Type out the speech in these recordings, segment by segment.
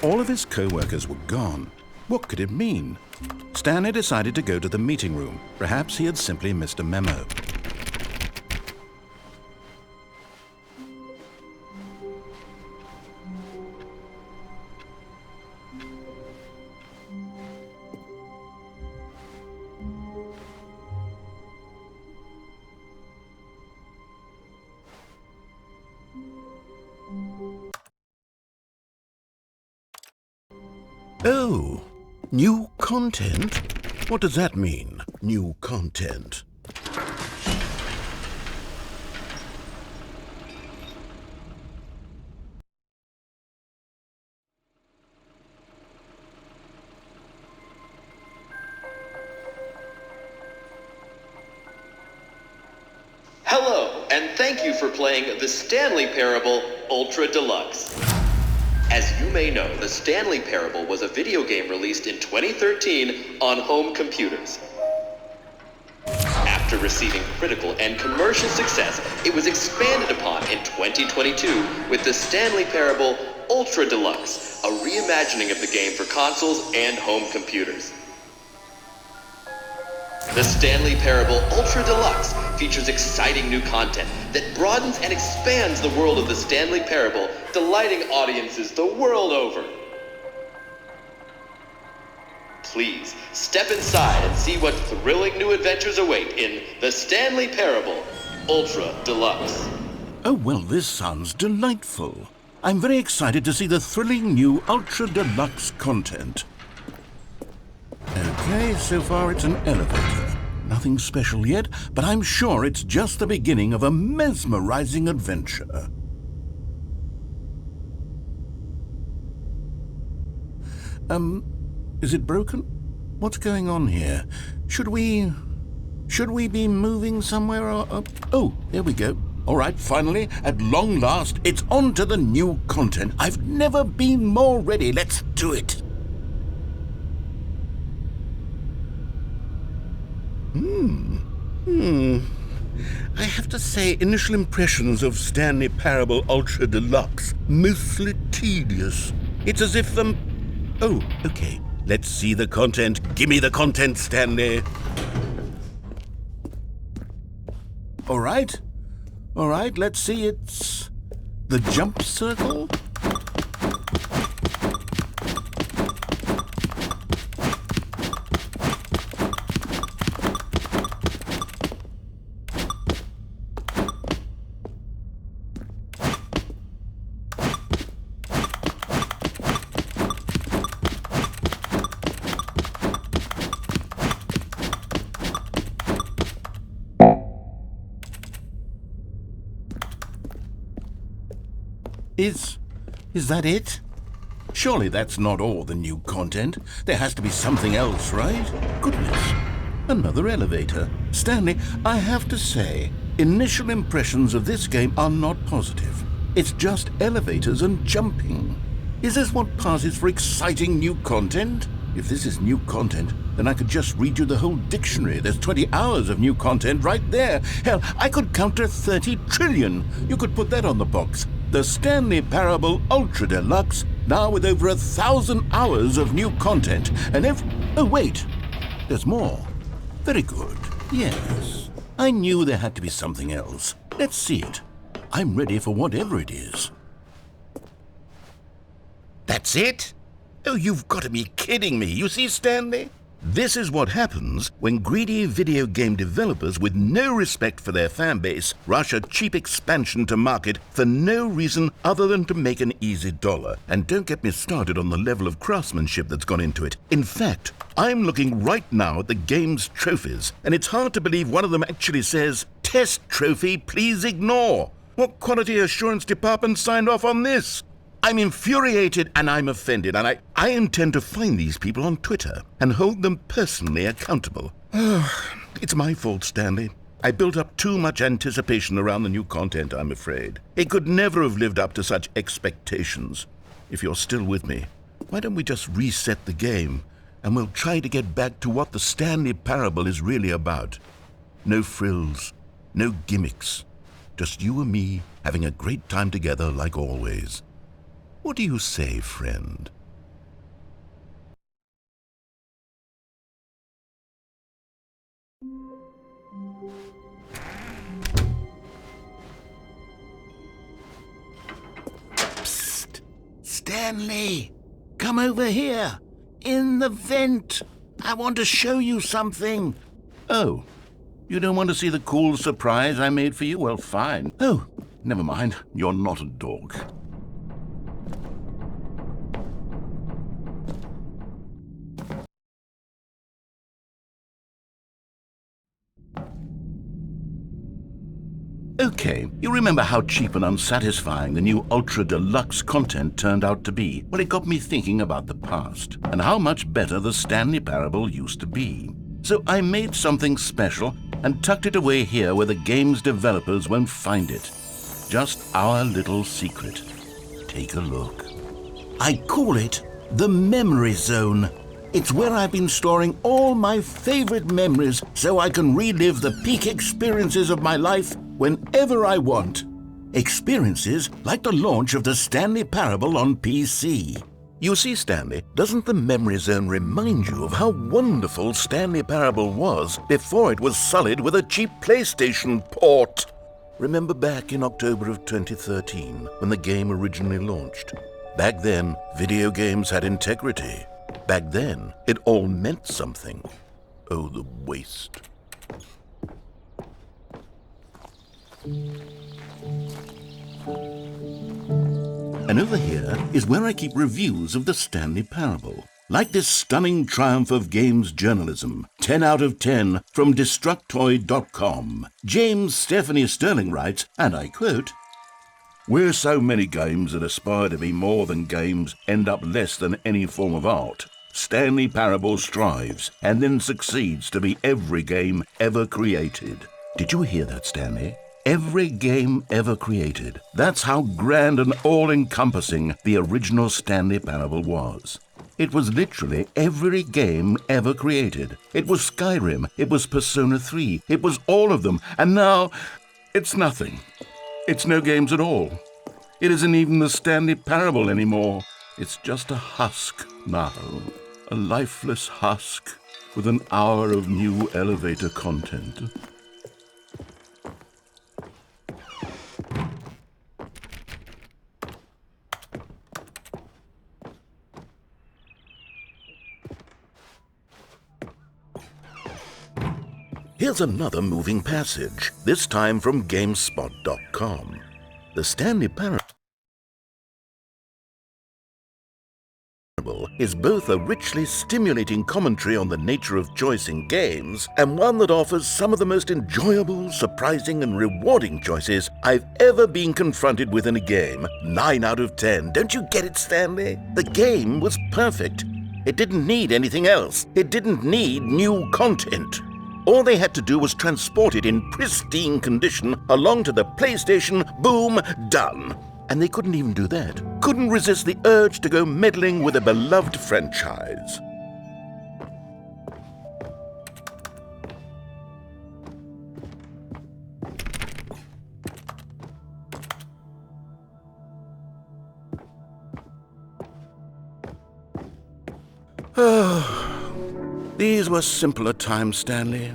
All of his co-workers were gone. What could it mean? Stanley decided to go to the meeting room. Perhaps he had simply missed a memo. Oh, new content? What does that mean, new content? Hello, and thank you for playing the Stanley Parable Ultra Deluxe. As you may know, the Stanley Parable was a video game released in 2013 on home computers. After receiving critical and commercial success, it was expanded upon in 2022 with the Stanley Parable Ultra Deluxe, a reimagining of the game for consoles and home computers. The Stanley Parable Ultra Deluxe features exciting new content that broadens and expands the world of the Stanley Parable, delighting audiences the world over. Please, step inside and see what thrilling new adventures await in the Stanley Parable Ultra Deluxe. Oh, well, this sounds delightful. I'm very excited to see the thrilling new Ultra Deluxe content. Okay, so far it's an elevator. Nothing special yet, but I'm sure it's just the beginning of a mesmerizing adventure. Is it broken? What's going on here? Should we be moving somewhere or... Oh, there we go. All right, finally, at long last, it's on to the new content. I've never been more ready. Let's do it. I have to say, initial impressions of Stanley Parable Ultra Deluxe, mostly tedious. It's as if Oh, okay. Let's see the content. Gimme the content, Stanley. All right, let's see. It's the jump circle. Is that it? Surely that's not all the new content. There has to be something else, right? Goodness. Another elevator. Stanley, I have to say, initial impressions of this game are not positive. It's just elevators and jumping. Is this what passes for exciting new content? If this is new content, then I could just read you the whole dictionary. There's 20 hours of new content right there. Hell, I could count to 30 trillion. You could put that on the box. The Stanley Parable Ultra Deluxe, now with over 1,000 hours of new content. And oh, wait, there's more. Very good. Yes, I knew there had to be something else. Let's see it. I'm ready for whatever it is. That's it? Oh, you've got to be kidding me. You see, Stanley? This is what happens when greedy video game developers with no respect for their fan base rush a cheap expansion to market for no reason other than to make an easy dollar. And don't get me started on the level of craftsmanship that's gone into it. In fact, I'm looking right now at the game's trophies, and it's hard to believe one of them actually says, "Test trophy, please ignore." What quality assurance department signed off on this? I'm infuriated and I'm offended, and I intend to find these people on Twitter and hold them personally accountable. It's my fault, Stanley. I built up too much anticipation around the new content, I'm afraid. It could never have lived up to such expectations. If you're still with me, why don't we just reset the game and we'll try to get back to what the Stanley Parable is really about. No frills, no gimmicks, Just you and me having a great time together like always. What do you say, friend? Psst! Stanley! Come over here! In the vent! I want to show you something! Oh, you don't want to see the cool surprise I made for you? Well, fine. Oh, never mind. You're not a dog. Okay, you remember how cheap and unsatisfying the new Ultra Deluxe content turned out to be? Well, it got me thinking about the past and how much better the Stanley Parable used to be. So I made something special and tucked it away here where the game's developers won't find it. Just our little secret. Take a look. I call it the Memory Zone. It's where I've been storing all my favorite memories so I can relive the peak experiences of my life whenever I want. Experiences like the launch of the Stanley Parable on PC. You see, Stanley, doesn't the Memory Zone remind you of how wonderful Stanley Parable was before it was sullied with a cheap PlayStation port? Remember back in October of 2013 when the game originally launched? Back then, video games had integrity. Back then, it all meant something. Oh, the waste. And over here is where I keep reviews of the Stanley Parable. Like this stunning triumph of games journalism, 10 out of 10 from Destructoid.com. James Stephanie Sterling writes, and I quote, "Where so many games that aspire to be more than games end up less than any form of art, Stanley Parable strives and then succeeds to be every game ever created." Did you hear that, Stanley? Every game ever created. That's how grand and all-encompassing the original Stanley Parable was. It was literally every game ever created. It was Skyrim, it was Persona 3, it was all of them, and now it's nothing. It's no games at all. It isn't even the Stanley Parable anymore. It's just a husk now, a lifeless husk with an hour of new elevator content. Here's another moving passage, this time from GameSpot.com. The Stanley Parable is both a richly stimulating commentary on the nature of choice in games and one that offers some of the most enjoyable, surprising, and rewarding choices I've ever been confronted with in a game. 9 out of 10. Don't you get it, Stanley? The game was perfect. It didn't need anything else. It didn't need new content. All they had to do was transport it in pristine condition along to the PlayStation, boom, done. And they couldn't even do that. Couldn't resist the urge to go meddling with a beloved franchise. These were simpler times, Stanley.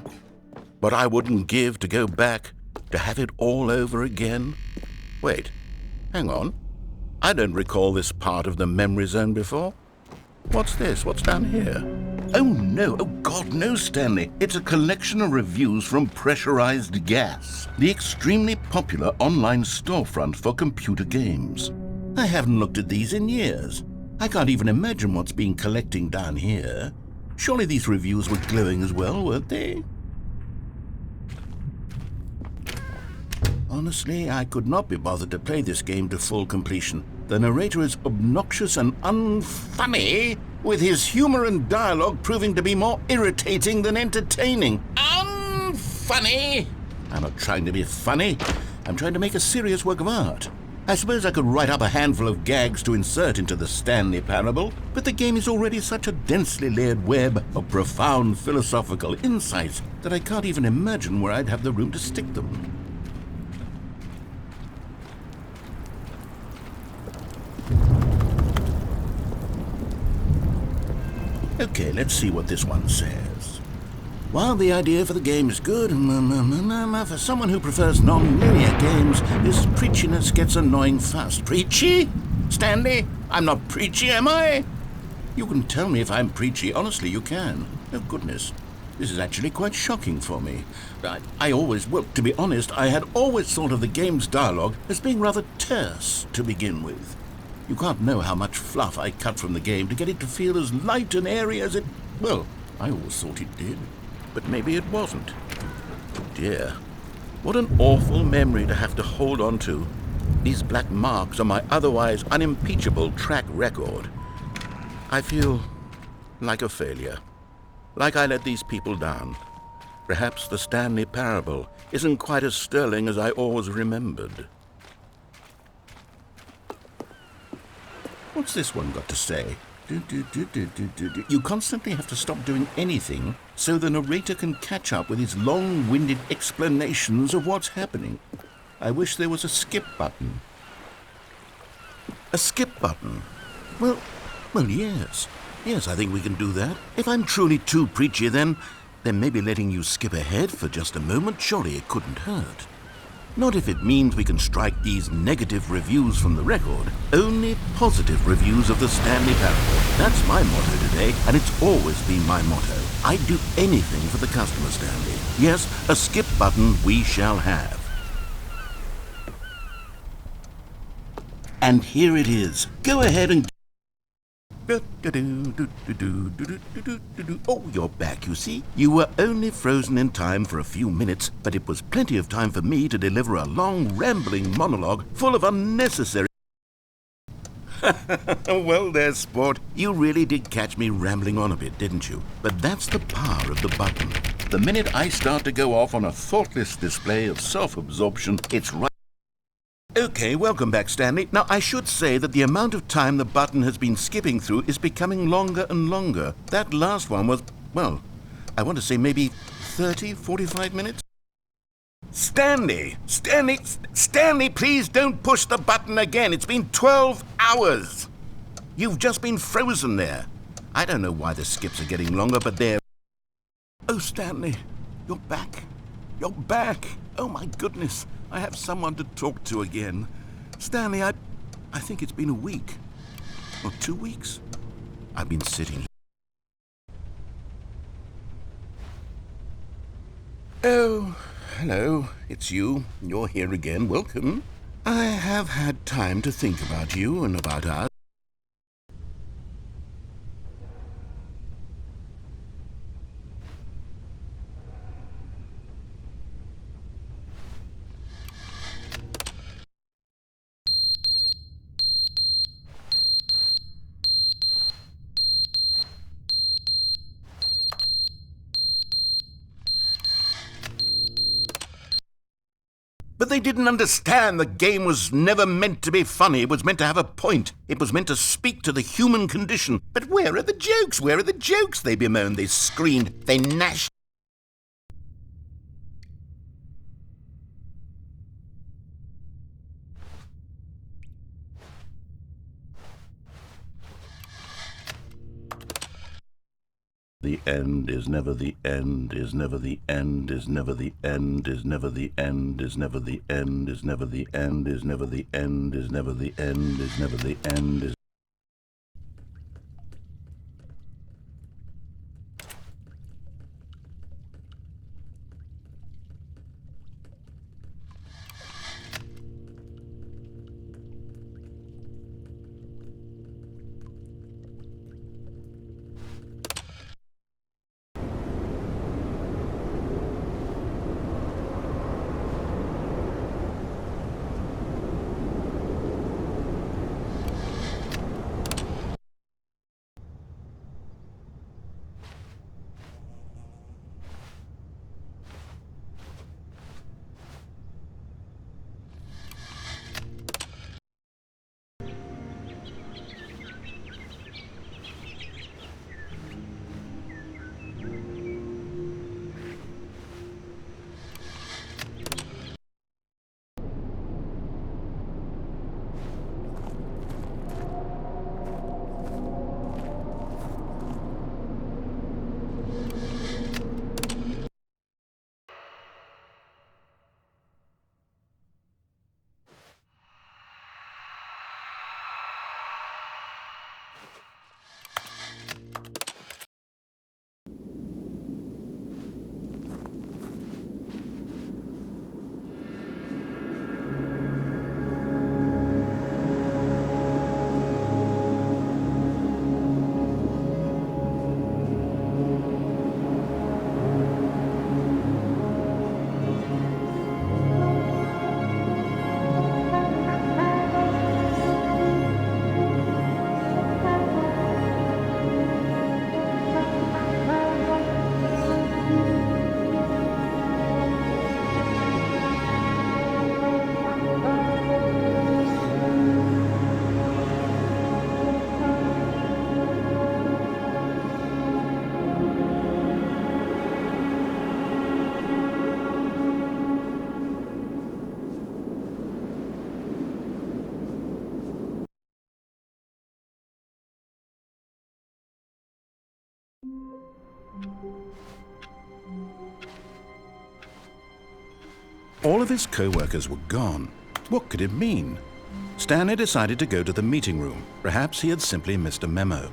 But I wouldn't give to go back, to have it all over again. Wait, hang on. I don't recall this part of the Memory Zone before. What's this? What's down here? Oh no, oh God, no, Stanley. It's a collection of reviews from Pressurized Gas, the extremely popular online storefront for computer games. I haven't looked at these in years. I can't even imagine what's been collecting down here. Surely these reviews were glowing as well, weren't they? Honestly, I could not be bothered to play this game to full completion. The narrator is obnoxious and unfunny, with his humor and dialogue proving to be more irritating than entertaining. Unfunny! I'm not trying to be funny. I'm trying to make a serious work of art. I suppose I could write up a handful of gags to insert into the Stanley Parable, but the game is already such a densely layered web of profound philosophical insights that I can't even imagine where I'd have the room to stick them. Okay, let's see what this one says. While the idea for the game is good, for someone who prefers non-linear games, this preachiness gets annoying fast. Preachy? Stanley? I'm not preachy, am I? You can tell me if I'm preachy. Honestly, you can. Oh, goodness. This is actually quite shocking for me. To be honest, I had always thought of the game's dialogue as being rather terse to begin with. You can't know how much fluff I cut from the game to get it to feel as light and airy as it... Well, I always thought it did. But maybe it wasn't. Oh dear. What an awful memory to have to hold on to. These black marks on my otherwise unimpeachable track record. I feel like a failure. Like I let these people down. Perhaps the Stanley parable isn't quite as sterling as I always remembered. What's this one got to say? You constantly have to stop doing anything so the narrator can catch up with his long-winded explanations of what's happening. I wish there was a skip button. A skip button? Well, yes. Yes, I think we can do that. If I'm truly too preachy, then maybe letting you skip ahead for just a moment, surely it couldn't hurt. Not if it means we can strike these negative reviews from the record. Only positive reviews of the Stanley parable. That's my motto today, and it's always been my motto. I'd do anything for the customer, Stanley. Yes, a skip button we shall have. And here it is. Go ahead and... Oh, you're back, you see. You were only frozen in time for a few minutes, but it was plenty of time for me to deliver a long, rambling monologue full of unnecessary... Well there, sport. You really did catch me rambling on a bit, didn't you? But that's the power of the button. The minute I start to go off on a thoughtless display of self-absorption, it's right... Okay, welcome back, Stanley. Now, I should say that the amount of time the button has been skipping through is becoming longer and longer. That last one was, well, I want to say maybe 30, 45 minutes? Stanley, please don't push the button again. It's been 12 hours. You've just been frozen there. I don't know why the skips are getting longer, but they're... Oh, Stanley, you're back. You're back. Oh, my goodness. I have someone to talk to again. Stanley, I think it's been a week. Or 2 weeks. I've been sitting here. Oh, hello. It's you. You're here again. Welcome. I have had time to think about you and about us. But they didn't understand the game was never meant to be funny. It was meant to have a point. It was meant to speak to the human condition. But where are the jokes? Where are the jokes? They bemoaned, they screamed, they gnashed. The end is never the end, is never the end, is never the end, is never the end, is never the end, is never the end, is never the end, is never the end, is never the end, is... All of his co-workers were gone. What could it mean? Stanley decided to go to the meeting room. Perhaps he had simply missed a memo.